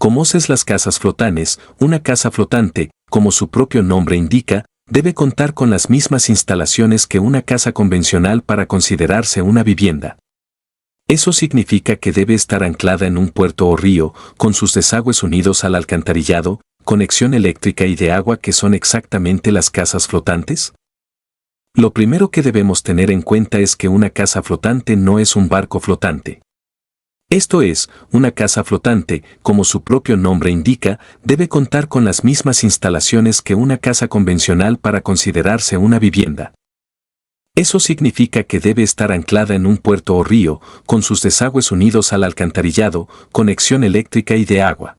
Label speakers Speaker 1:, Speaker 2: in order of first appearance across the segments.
Speaker 1: ¿Conoces las casas flotantes? Una casa flotante, como su propio nombre indica, debe contar con las mismas instalaciones que una casa convencional para considerarse una vivienda. Eso significa que debe estar anclada en un puerto o río, con sus desagües unidos al alcantarillado, conexión eléctrica y de agua que son exactamente las casas flotantes. Lo primero que debemos tener en cuenta es que una casa flotante no es un barco flotante. Esto es, una casa flotante, como su propio nombre indica, debe contar con las mismas instalaciones que una casa convencional para considerarse una vivienda. Eso significa que debe estar anclada en un puerto o río, con sus desagües unidos al alcantarillado, conexión eléctrica y de agua.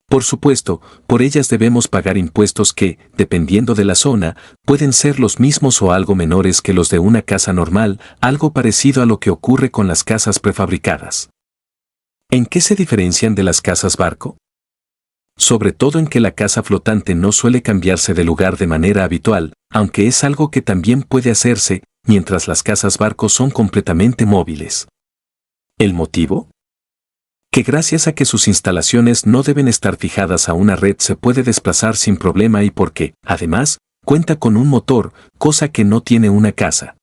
Speaker 1: Por supuesto, por ellas debemos pagar impuestos que, dependiendo de la zona, pueden ser los mismos o algo menores que los de una casa normal, algo parecido a lo que ocurre con las casas prefabricadas. ¿En qué se diferencian de las casas barco? Sobre todo en que la casa flotante no suele cambiarse de lugar de manera habitual, aunque es algo que también puede hacerse, mientras las casas barco son completamente móviles. ¿El motivo? Que gracias a que sus instalaciones no deben estar fijadas a una red se puede desplazar sin problema y porque, además, cuenta con un motor, cosa que no tiene una casa.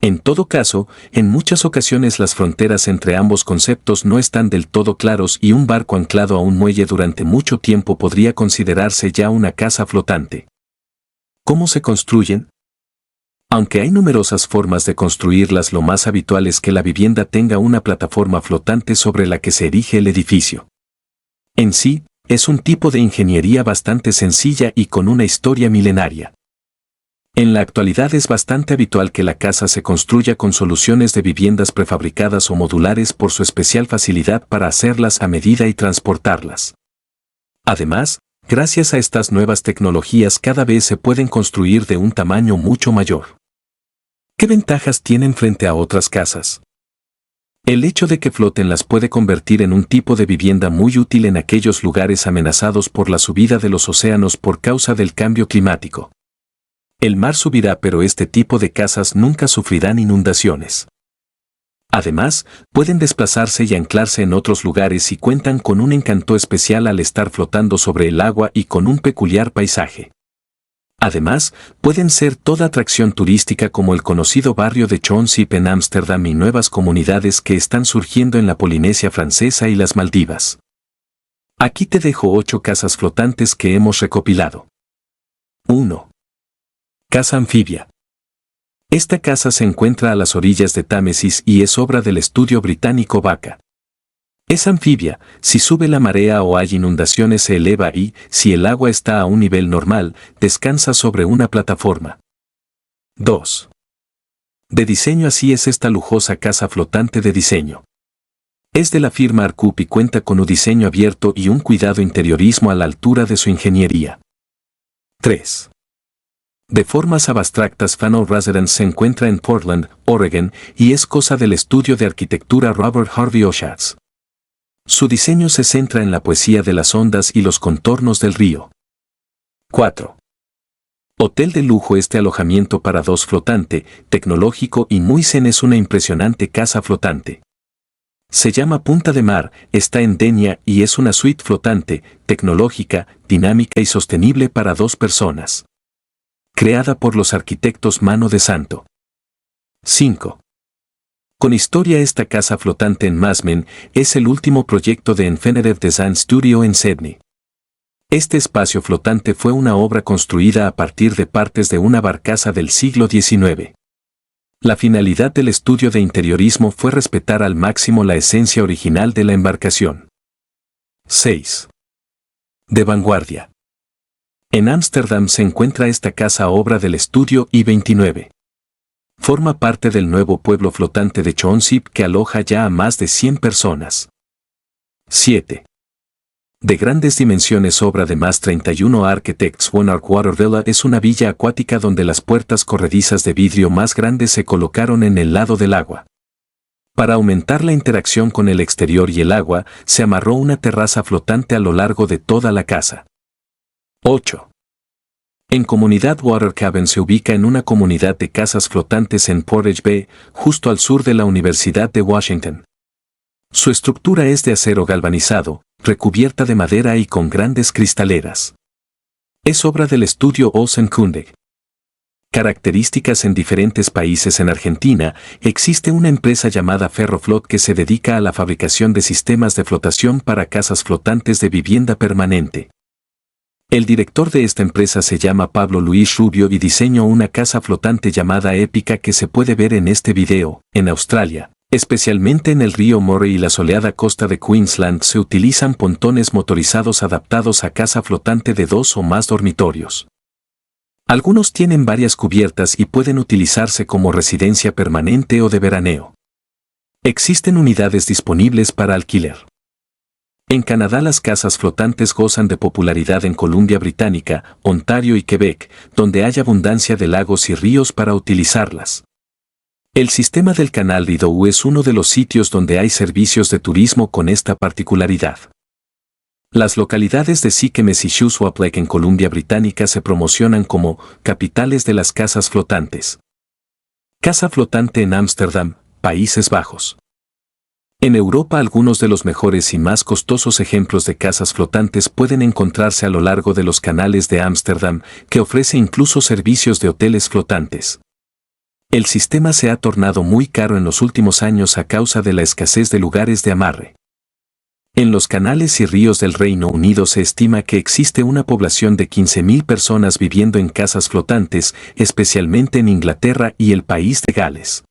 Speaker 1: En todo caso, en muchas ocasiones las fronteras entre ambos conceptos no están del todo claros y un barco anclado a un muelle durante mucho tiempo podría considerarse ya una casa flotante. ¿Cómo se construyen? Aunque hay numerosas formas de construirlas, lo más habitual es que la vivienda tenga una plataforma flotante sobre la que se erige el edificio. En sí, es un tipo de ingeniería bastante sencilla y con una historia milenaria. En la actualidad es bastante habitual que la casa se construya con soluciones de viviendas prefabricadas o modulares por su especial facilidad para hacerlas a medida y transportarlas. Además, gracias a estas nuevas tecnologías cada vez se pueden construir de un tamaño mucho mayor. ¿Qué ventajas tienen frente a otras casas? El hecho de que floten las puede convertir en un tipo de vivienda muy útil en aquellos lugares amenazados por la subida de los océanos por causa del cambio climático. El mar subirá, pero este tipo de casas nunca sufrirán inundaciones. Además, pueden desplazarse y anclarse en otros lugares y cuentan con un encanto especial al estar flotando sobre el agua y con un peculiar paisaje. Además, pueden ser toda atracción turística como el conocido barrio de Chonsip en Ámsterdam y nuevas comunidades que están surgiendo en la Polinesia Francesa y las Maldivas. Aquí te dejo 8 casas flotantes que hemos recopilado. 1. Casa anfibia. Esta casa se encuentra a las orillas de Támesis y es obra del estudio británico Vaca. Es anfibia, si sube la marea o hay inundaciones se eleva y, si el agua está a un nivel normal, descansa sobre una plataforma. 2. De diseño. Así es esta lujosa casa flotante de diseño. Es de la firma Arcup y cuenta con un diseño abierto y un cuidado interiorismo a la altura de su ingeniería. 3. De formas abstractas. Fano Residence se encuentra en Portland, Oregon, y es cosa del estudio de arquitectura Robert Harvey Oshats. Su diseño se centra en la poesía de las ondas y los contornos del río. 4. Hotel de lujo. Este alojamiento para 2 flotante, tecnológico y muy zen es una impresionante casa flotante. Se llama Punta de Mar, está en Denia y es una suite flotante, tecnológica, dinámica y sostenible para 2 personas. Creada por los arquitectos Mano de Santo. 5. Con historia. Esta casa flotante en Masmen es el último proyecto de Infinitive Design Studio en Sydney. Este espacio flotante fue una obra construida a partir de partes de una barcaza del siglo XIX. La finalidad del estudio de interiorismo fue respetar al máximo la esencia original de la embarcación. 6. De vanguardia. En Ámsterdam se encuentra esta casa obra del estudio I-29. Forma parte del nuevo pueblo flotante de Chonsip que aloja ya a más de 100 personas. 7. De grandes dimensiones. Obra de más 31 Architects. Monarch Water Villa es una villa acuática donde las puertas corredizas de vidrio más grandes se colocaron en el lado del agua. Para aumentar la interacción con el exterior y el agua, se amarró una terraza flotante a lo largo de toda la casa. 8. En Comunidad Water Cabin se ubica en una comunidad de casas flotantes en Portage Bay, justo al sur de la Universidad de Washington. Su estructura es de acero galvanizado, recubierta de madera y con grandes cristaleras. Es obra del estudio Olsen-Kunde. Características en diferentes países. En Argentina, existe una empresa llamada Ferroflot que se dedica a la fabricación de sistemas de flotación para casas flotantes de vivienda permanente. El director de esta empresa se llama Pablo Luis Rubio y diseñó una casa flotante llamada Épica que se puede ver en este video. En Australia, especialmente en el río Murray y la soleada costa de Queensland, se utilizan pontones motorizados adaptados a casa flotante de 2 o más dormitorios. Algunos tienen varias cubiertas y pueden utilizarse como residencia permanente o de veraneo. Existen unidades disponibles para alquiler. En Canadá las casas flotantes gozan de popularidad en Columbia Británica, Ontario y Quebec, donde hay abundancia de lagos y ríos para utilizarlas. El sistema del Canal Rideau es uno de los sitios donde hay servicios de turismo con esta particularidad. Las localidades de Sikemes y Shuswap Lake en Columbia Británica se promocionan como capitales de las casas flotantes. Casa flotante en Ámsterdam, Países Bajos. En Europa algunos de los mejores y más costosos ejemplos de casas flotantes pueden encontrarse a lo largo de los canales de Ámsterdam, que ofrece incluso servicios de hoteles flotantes. El sistema se ha tornado muy caro en los últimos años a causa de la escasez de lugares de amarre. En los canales y ríos del Reino Unido se estima que existe una población de 15.000 personas viviendo en casas flotantes, especialmente en Inglaterra y el país de Gales.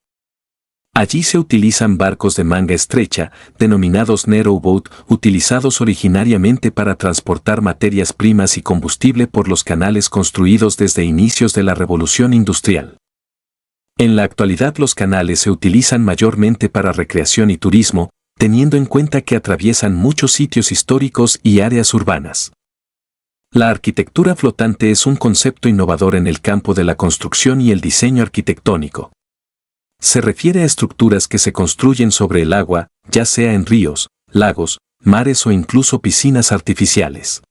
Speaker 1: Allí se utilizan barcos de manga estrecha, denominados narrowboat, utilizados originariamente para transportar materias primas y combustible por los canales construidos desde inicios de la Revolución Industrial. En la actualidad los canales se utilizan mayormente para recreación y turismo, teniendo en cuenta que atraviesan muchos sitios históricos y áreas urbanas. La arquitectura flotante es un concepto innovador en el campo de la construcción y el diseño arquitectónico. Se refiere a estructuras que se construyen sobre el agua, ya sea en ríos, lagos, mares o incluso piscinas artificiales.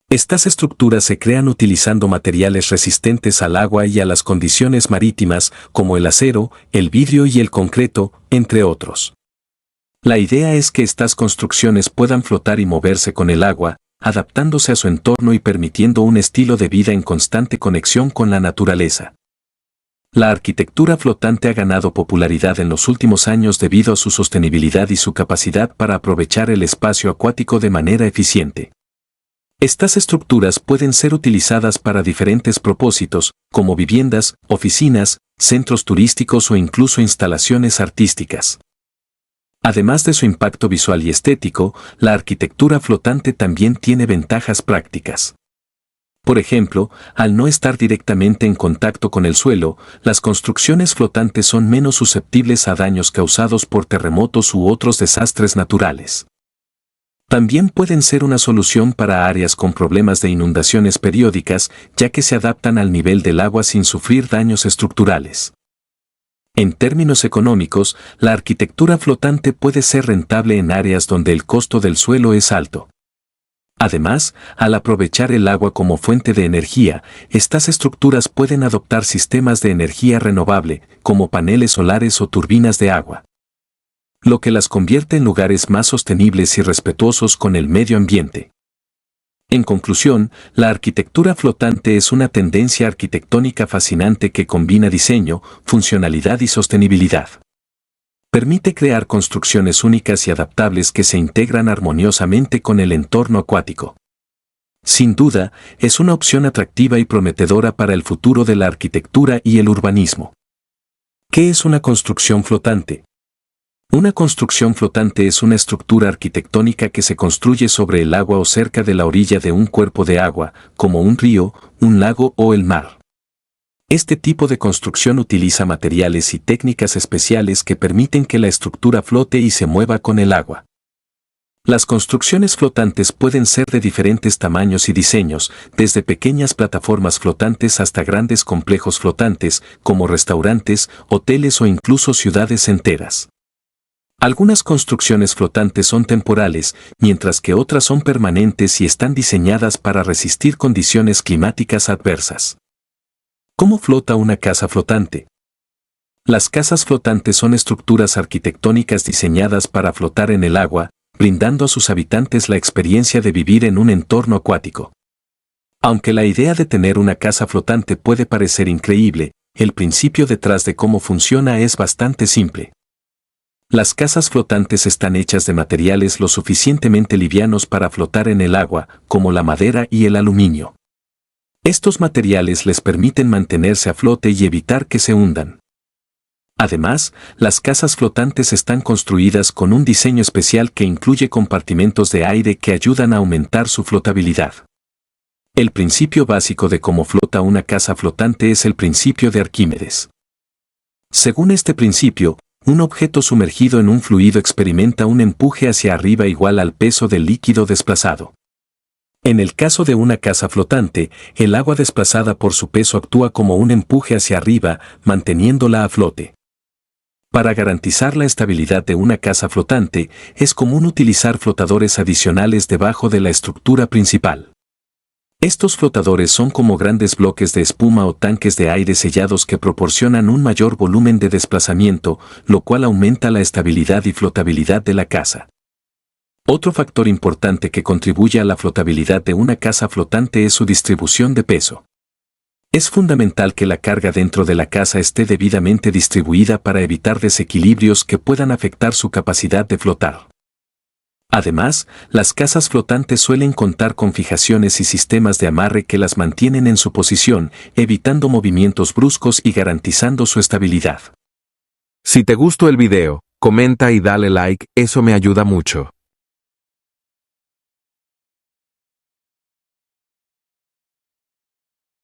Speaker 1: Estas estructuras se crean utilizando materiales resistentes al agua y a las condiciones marítimas, como el acero, el vidrio y el concreto, entre otros. La idea es que estas construcciones puedan flotar y moverse con el agua, adaptándose a su entorno y permitiendo un estilo de vida en constante conexión con la naturaleza. La arquitectura flotante ha ganado popularidad en los últimos años debido a su sostenibilidad y su capacidad para aprovechar el espacio acuático de manera eficiente. Estas estructuras pueden ser utilizadas para diferentes propósitos, como viviendas, oficinas, centros turísticos o incluso instalaciones artísticas. Además de su impacto visual y estético, la arquitectura flotante también tiene ventajas prácticas. Por ejemplo, al no estar directamente en contacto con el suelo, las construcciones flotantes son menos susceptibles a daños causados por terremotos u otros desastres naturales. También pueden ser una solución para áreas con problemas de inundaciones periódicas, ya que se adaptan al nivel del agua sin sufrir daños estructurales. En términos económicos, la arquitectura flotante puede ser rentable en áreas donde el costo del suelo es alto. Además, al aprovechar el agua como fuente de energía, estas estructuras pueden adoptar sistemas de energía renovable, como paneles solares o turbinas de agua, lo que las convierte en lugares más sostenibles y respetuosos con el medio ambiente. En conclusión, la arquitectura flotante es una tendencia arquitectónica fascinante que combina diseño, funcionalidad y sostenibilidad. Permite crear construcciones únicas y adaptables que se integran armoniosamente con el entorno acuático. Sin duda, es una opción atractiva y prometedora para el futuro de la arquitectura y el urbanismo. ¿Qué es una construcción flotante? Una construcción flotante es una estructura arquitectónica que se construye sobre el agua o cerca de la orilla de un cuerpo de agua, como un río, un lago o el mar. Este tipo de construcción utiliza materiales y técnicas especiales que permiten que la estructura flote y se mueva con el agua. Las construcciones flotantes pueden ser de diferentes tamaños y diseños, desde pequeñas plataformas flotantes hasta grandes complejos flotantes, como restaurantes, hoteles o incluso ciudades enteras. Algunas construcciones flotantes son temporales, mientras que otras son permanentes y están diseñadas para resistir condiciones climáticas adversas. ¿Cómo flota una casa flotante? Las casas flotantes son estructuras arquitectónicas diseñadas para flotar en el agua, brindando a sus habitantes la experiencia de vivir en un entorno acuático. Aunque la idea de tener una casa flotante puede parecer increíble, el principio detrás de cómo funciona es bastante simple. Las casas flotantes están hechas de materiales lo suficientemente livianos para flotar en el agua, como la madera y el aluminio. Estos materiales les permiten mantenerse a flote y evitar que se hundan. Además, las casas flotantes están construidas con un diseño especial que incluye compartimentos de aire que ayudan a aumentar su flotabilidad. El principio básico de cómo flota una casa flotante es el principio de Arquímedes. Según este principio, un objeto sumergido en un fluido experimenta un empuje hacia arriba igual al peso del líquido desplazado. En el caso de una casa flotante, el agua desplazada por su peso actúa como un empuje hacia arriba, manteniéndola a flote. Para garantizar la estabilidad de una casa flotante, es común utilizar flotadores adicionales debajo de la estructura principal. Estos flotadores son como grandes bloques de espuma o tanques de aire sellados que proporcionan un mayor volumen de desplazamiento, lo cual aumenta la estabilidad y flotabilidad de la casa. Otro factor importante que contribuye a la flotabilidad de una casa flotante es su distribución de peso. Es fundamental que la carga dentro de la casa esté debidamente distribuida para evitar desequilibrios que puedan afectar su capacidad de flotar. Además, las casas flotantes suelen contar con fijaciones y sistemas de amarre que las mantienen en su posición, evitando movimientos bruscos y garantizando su estabilidad.
Speaker 2: Si te gustó el video, comenta y dale like, eso me ayuda mucho.